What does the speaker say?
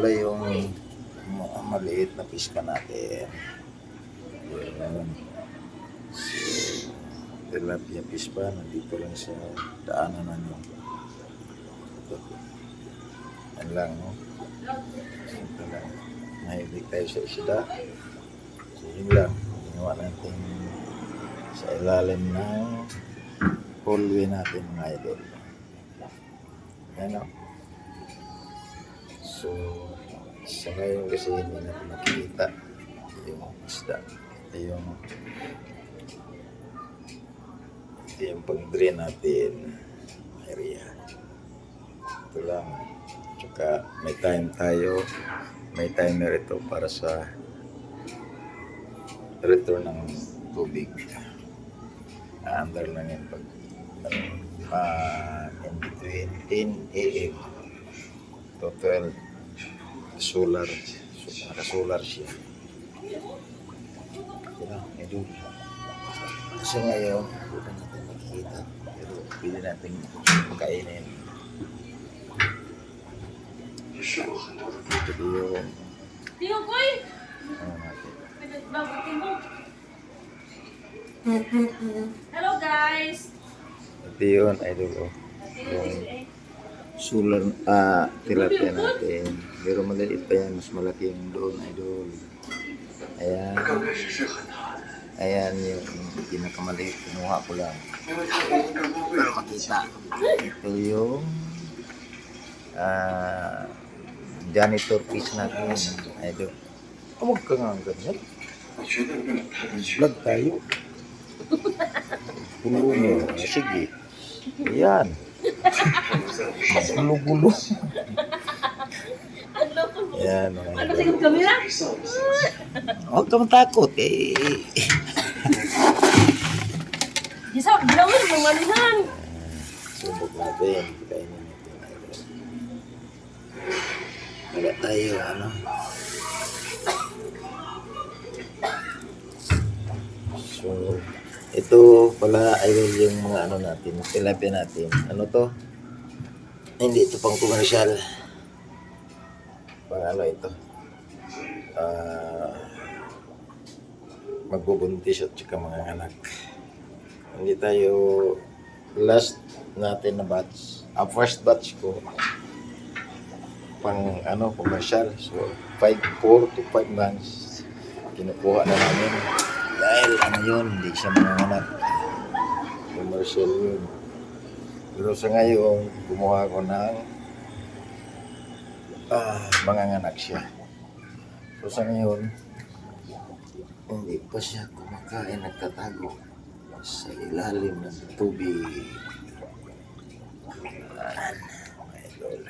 pala yung maliit na piska natin. Yan. So, tilapia fish pa, nandito lang sa daanan namin. Ito. Yan lang, no? Ito lang. Mahilig tayo sa isda. So, yun lang. Ginawa natin sa ilalim ng hallway natin, mga idol. Yan, no? So, sa ngayon kasi hindi natin makikita yung isda. Ito yung pag-drain natin area. Ito lang. Tsaka may time tayo. May timer ito para sa return ng tubig. Under lang yan pag in between 10 AM to 12 solar. So, naka-solar siya. Ito lang, medyo. Kasi ngayon, hindi natin makikita. Pero pwede natin pagkainin. Ito yung Tiyo, Koy! ano natin. Hello, guys! Ito yun, idol. Yung solar, tilapia natin. Pero maliit pa yan, mas malaki yung doon, idol. Ayan. Ayan yung pinakamaliit. Kinuha ko lang. Pero makita. Ito yung janitor piece natin, idol. Huwag ka nga ang ganyan. Vlog tayo. Gulo mo. Sige. Ayan. Gulo-gulo. Ayan. Ano sa kamera? Huwag ka matakot. Gisa, bilawin mo manihan. Subok natin. Kainin natin. Wala tayo, ano. So, ito pala idol yung mga ano natin, tilapia natin. Ano to? Hindi ito pang komersyal. Pang ano ito? Magbubuntis at saka mga anak. Hindi tayo last natin na batch. First batch ko pang ano, komersyal. So, 4 to 5 months kinukuha na namin. Dahil ano yun, hindi siya manganganak. Commercial yun. Pero sa ngayon, kumuha ko ng manganganak siya. So sa ngayon, hindi pa siya kumakain, nagtatago sa ilalim ng tubig. Ayan, mga idol.